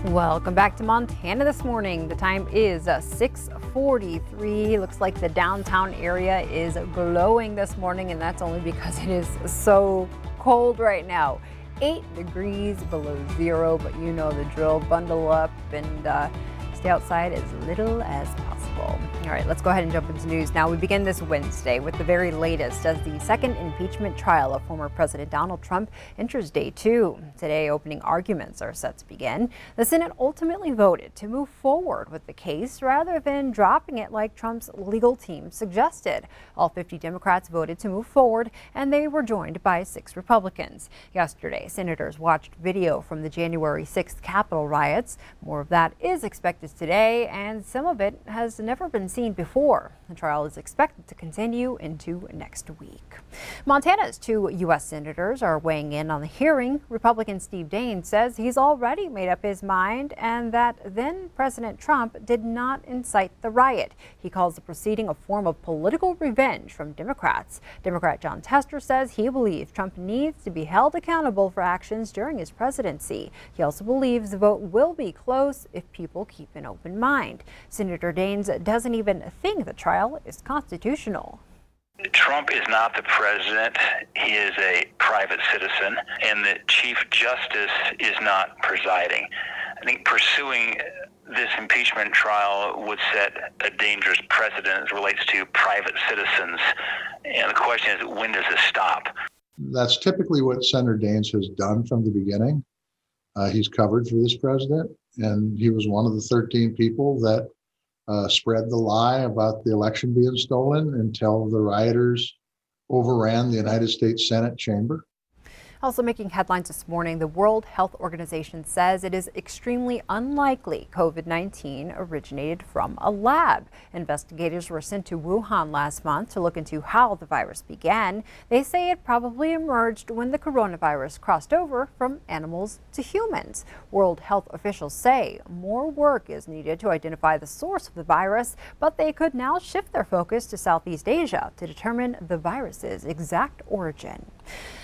Welcome back to Montana this morning. The time is 6:43. Looks like the downtown area is glowing this morning, and that's only because it is so cold right now. 8 degrees below zero, but you know the drill. Bundle up and stay outside as little as possible. All right, let's go ahead and jump into news now. We begin this Wednesday with the very latest as the second impeachment trial of former President Donald Trump enters day 2. Today, opening arguments are set to begin. The Senate ultimately voted to move forward with the case rather than dropping it like Trump's legal team suggested. All 50 Democrats voted to move forward, and they were joined by 6 Republicans. Yesterday, senators watched video from the January 6th Capitol riots. More of that is expected today, and some of it has never been seen before. The trial is expected to continue into next week. Montana's 2 U.S. senators are weighing in on the hearing. Republican Steve Daines says he's already made up his mind and that then President Trump did not incite the riot. He calls the proceeding a form of political revenge from Democrats. Democrat John Tester says he believes Trump needs to be held accountable for actions during his presidency. He also believes the vote will be close if people keep an open mind. Senator Daines doesn't even think the trial is constitutional. Trump is not the president. He is a private citizen, and the Chief Justice is not presiding. I think pursuing this impeachment trial would set a dangerous precedent as it relates to private citizens. And the question is, when does this stop? That's typically what Senator Daines has done from the beginning. He's covered for this president, and he was one of the 13 people that spread the lie about the election being stolen until the rioters overran the United States Senate chamber. Also making headlines this morning, the World Health Organization says it is extremely unlikely COVID-19 originated from a lab. Investigators were sent to Wuhan last month to look into how the virus began. They say it probably emerged when the coronavirus crossed over from animals to humans. World Health officials say more work is needed to identify the source of the virus, but they could now shift their focus to Southeast Asia to determine the virus's exact origin.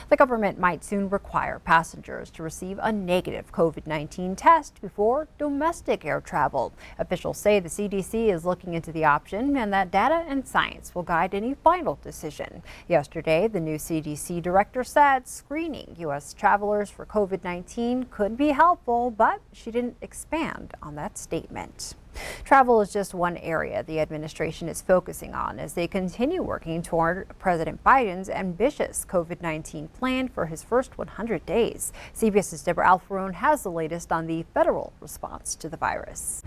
The government might soon require passengers to receive a negative COVID-19 test before domestic air travel. Officials say the CDC is looking into the option and that data and science will guide any final decision. Yesterday, the new CDC director said screening U.S. travelers for COVID-19 could be helpful, but she didn't expand on that statement. Travel is just one area the administration is focusing on as they continue working toward President Biden's ambitious COVID-19 plan for his first 100 days. CBS's Deborah Alfarone has the latest on the federal response to the virus.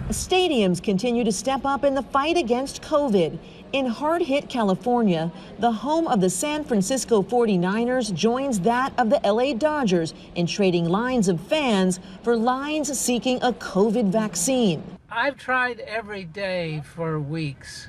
Stadiums continue to step up in the fight against COVID. In hard-hit California, the home of the San Francisco 49ers joins that of the LA Dodgers in trading lines of fans for lines seeking a COVID vaccine. I've tried every day for weeks,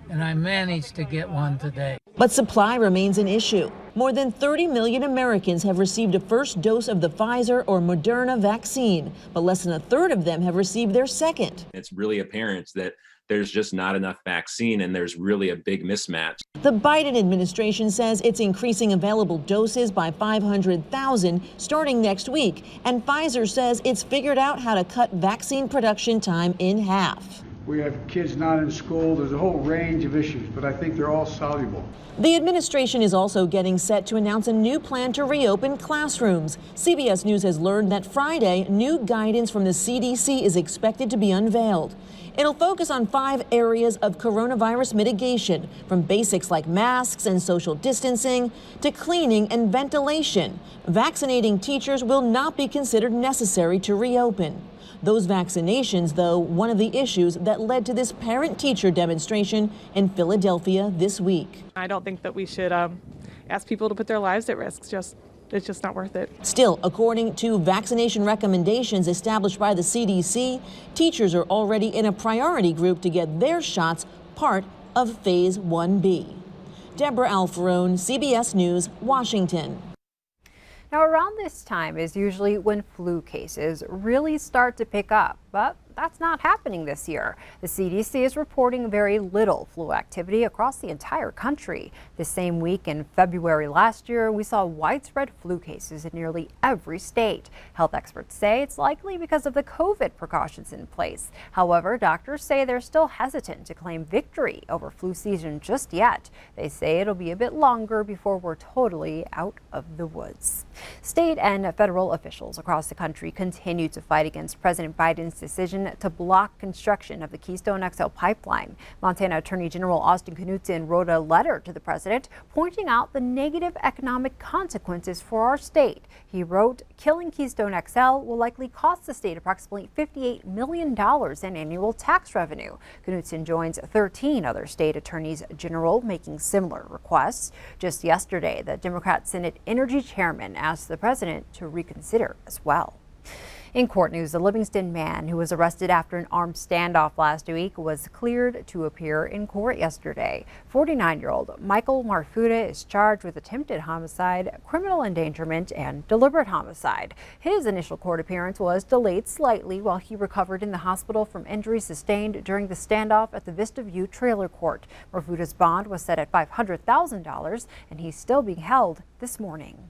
and I managed to get one today. But supply remains an issue. More than 30 million Americans have received a first dose of the Pfizer or Moderna vaccine, but less than a third of them have received their second. It's really apparent that there's just not enough vaccine, and there's really a big mismatch. The Biden administration says it's increasing available doses by 500,000 starting next week, and Pfizer says it's figured out how to cut vaccine production time in half. We have kids not in school. There's a whole range of issues, but I think they're all soluble. The administration is also getting set to announce a new plan to reopen classrooms. CBS News has learned that Friday, new guidance from the CDC is expected to be unveiled. It'll focus on 5 areas of coronavirus mitigation, from basics like masks and social distancing to cleaning and ventilation. Vaccinating teachers will not be considered necessary to reopen. Those vaccinations, though, one of the issues that led to this parent-teacher demonstration in Philadelphia this week. I don't think that we should ask people to put their lives at risk. It's just not worth it. Still, according to vaccination recommendations established by the CDC, teachers are already in a priority group to get their shots, part of Phase 1B. Deborah Alfarone, CBS News, Washington. Now, around this time is usually when flu cases really start to pick up, but that's not happening this year. The CDC is reporting very little flu activity across the entire country. The same week in February last year, we saw widespread flu cases in nearly every state. Health experts say it's likely because of the COVID precautions in place. However, doctors say they're still hesitant to claim victory over flu season just yet. They say it'll be a bit longer before we're totally out of the woods. State and federal officials across the country continue to fight against President Biden's decision to block construction of the Keystone XL pipeline. Montana Attorney General Austin Knudsen wrote a letter to the president pointing out the negative economic consequences for our state. He wrote, "Killing Keystone XL will likely cost the state approximately $58 million in annual tax revenue." Knudsen joins 13 other state attorneys general making similar requests. Just yesterday, the Democrat Senate Energy Chairman asked the president to reconsider as well. In court news, the Livingston man who was arrested after an armed standoff last week was cleared to appear in court yesterday. 49-year-old Michael Marfuda is charged with attempted homicide, criminal endangerment, and deliberate homicide. His initial court appearance was delayed slightly while he recovered in the hospital from injuries sustained during the standoff at the Vista View Trailer Court. Marfuda's bond was set at $500,000, and he's still being held this morning.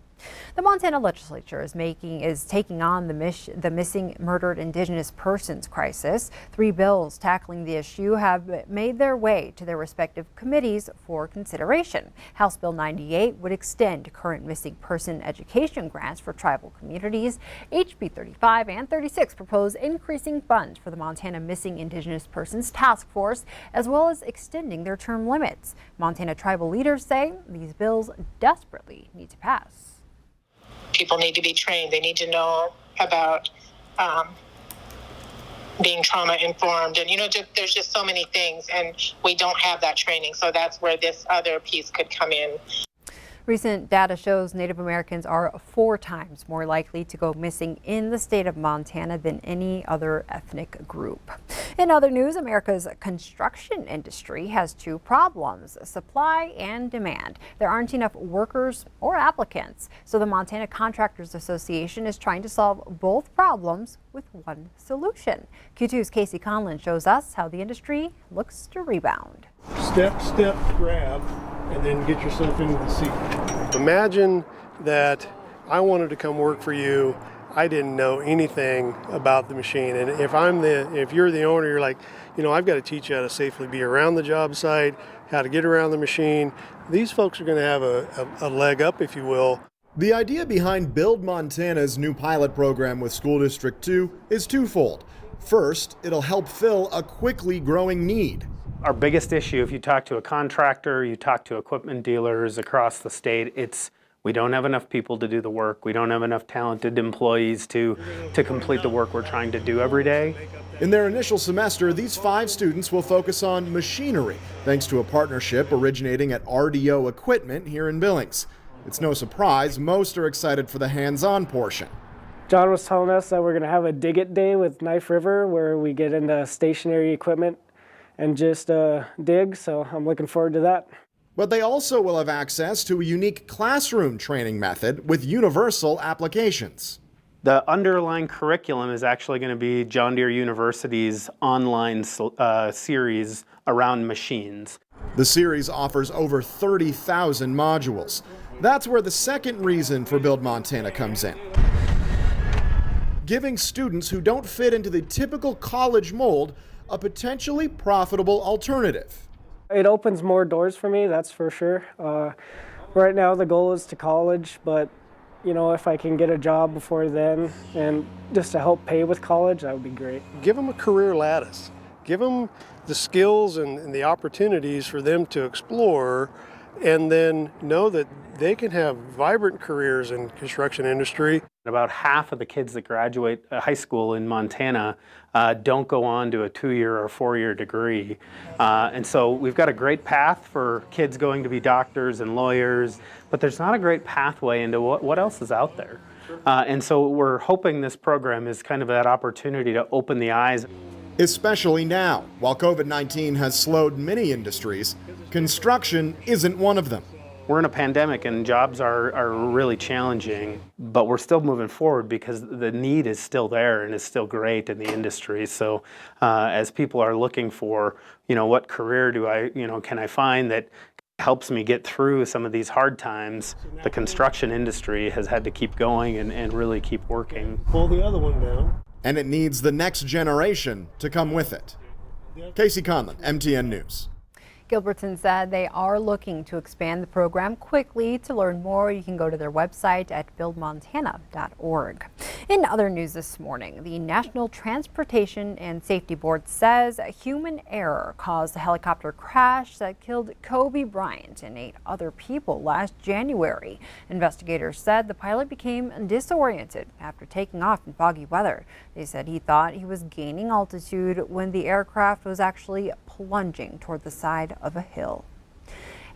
The Montana legislature is taking on the missing murdered Indigenous persons crisis. 3 bills tackling the issue have made their way to their respective committees for consideration. House Bill 98 would extend current missing person education grants for tribal communities. HB 35 and 36 propose increasing funds for the Montana Missing Indigenous Persons Task Force, as well as extending their term limits. Montana tribal leaders say these bills desperately need to pass. People need to be trained. They need to know about being trauma informed. And, there's just so many things, and we don't have that training. So that's where this other piece could come in. Recent data shows Native Americans are 4 times more likely to go missing in the state of Montana than any other ethnic group. In other news, America's construction industry has 2 problems: supply and demand. There aren't enough workers or applicants, so the Montana Contractors Association is trying to solve both problems with one solution. Q2's Casey Conlon shows us how the industry looks to rebound. Step, grab, and then get yourself into the seat. Imagine that I wanted to come work for you. I didn't know anything about the machine. And if you're the owner, you're like, I've got to teach you how to safely be around the job site, how to get around the machine. These folks are going to have a leg up, if you will. The idea behind Build Montana's new pilot program with School District 2 is twofold. First, it'll help fill a quickly growing need. Our biggest issue, if you talk to a contractor, you talk to equipment dealers across the state, it's we don't have enough people to do the work. We don't have enough talented employees to complete the work we're trying to do every day. In their initial semester, these 5 students will focus on machinery, thanks to a partnership originating at RDO Equipment here in Billings. It's no surprise most are excited for the hands-on portion. John was telling us that we're going to have a dig it day with Knife River where we get into stationary equipment and just dig, so I'm looking forward to that. But they also will have access to a unique classroom training method with universal applications. The underlying curriculum is actually going to be John Deere University's online series around machines. The series offers over 30,000 modules. That's where the second reason for Build Montana comes in. Giving students who don't fit into the typical college mold a potentially profitable alternative. It opens more doors for me, that's for sure. Right now the goal is to college, but if I can get a job before then and just to help pay with college, that would be great. Give them a career lattice. Give them the skills and the opportunities for them to explore, and then know that they can have vibrant careers in construction industry. About half of the kids that graduate high school in Montana don't go on to a 2-year or 4-year degree. And so we've got a great path for kids going to be doctors and lawyers, but there's not a great pathway into what else is out there. And so we're hoping this program is kind of that opportunity to open the eyes. Especially now, while COVID-19 has slowed many industries, construction isn't one of them. We're in a pandemic and jobs are really challenging, but we're still moving forward because the need is still there and is still great in the industry. So as people are looking for, what career do I, can I find that helps me get through some of these hard times, the construction industry has had to keep going and really keep working. Pull the other one down. And it needs the next generation to come with it. Casey Conlon, MTN News. Gilbertson said they are looking to expand the program quickly. To learn more, you can go to their website at buildmontana.org. In other news this morning, the National Transportation and Safety Board says a human error caused a helicopter crash that killed Kobe Bryant and 8 other people last January. Investigators said the pilot became disoriented after taking off in foggy weather. They said he thought he was gaining altitude when the aircraft was actually plunging toward the side of a hill.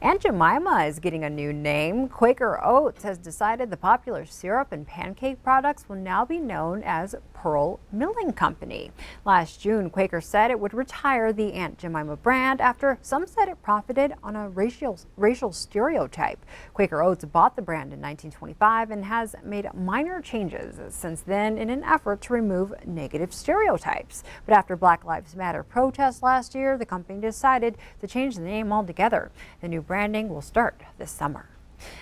Aunt Jemima is getting a new name. Quaker Oats has decided the popular syrup and pancake products will now be known as Pearl Milling Company. Last June, Quaker said it would retire the Aunt Jemima brand after some said it profited on a racial stereotype. Quaker Oats bought the brand in 1925 and has made minor changes since then in an effort to remove negative stereotypes. But after Black Lives Matter protests last year, the company decided to change the name altogether. The new branding will start this summer.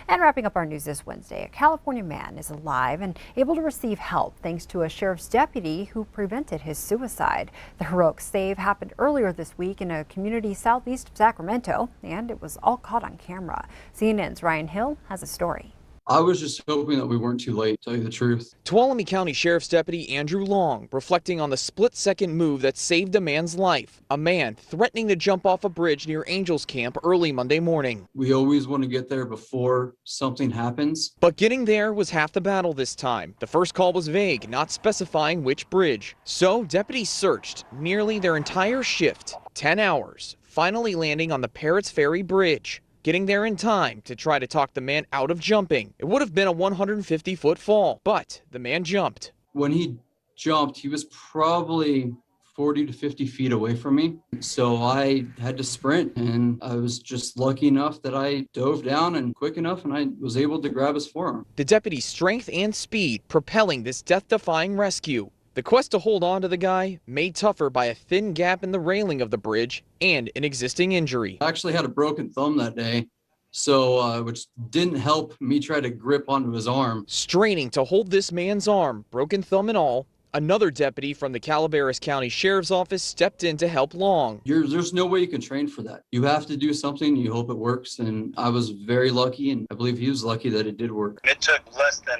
And wrapping up our news this Wednesday, a California man is alive and able to receive help thanks to a sheriff's deputy who prevented his suicide. The heroic save happened earlier this week in a community southeast of Sacramento, and it was all caught on camera. CNN's Ryan Hill has a story. I was just hoping that we weren't too late, to tell you the truth. Tuolumne County Sheriff's Deputy Andrew Long reflecting on the split-second move that saved a man's life, a man threatening to jump off a bridge near Angels Camp early Monday morning. We always want to get there before something happens. But getting there was half the battle this time. The first call was vague, not specifying which bridge. So deputies searched nearly their entire shift, 10 hours, finally landing on the Parrots Ferry Bridge. Getting there in time to try to talk the man out of jumping. It would have been a 150-foot fall, but the man jumped. When he jumped, he was probably 40 to 50 feet away from me. So I had to sprint, and I was just lucky enough that I dove down and quick enough, and I was able to grab his forearm. The deputy's strength and speed propelling this death-defying rescue. The quest to hold on to the guy made tougher by a thin gap in the railing of the bridge and an existing injury. I actually had a broken thumb that day, so which didn't help me try to grip onto his arm. Straining to hold this man's arm, broken thumb and all, another deputy from the Calaveras County Sheriff's Office stepped in to help Long. There's no way you can train for that. You have to do something, you hope it works, and I was very lucky, and I believe he was lucky that it did work. It took less than,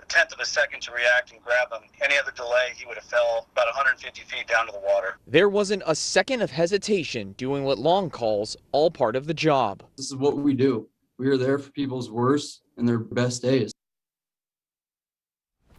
a tenth of a second to react and grab him. Any other delay, he would have fell about 150 feet down to the water. There wasn't a second of hesitation doing what Long calls all part of the job. This is what we do. We are there for people's worst and their best days.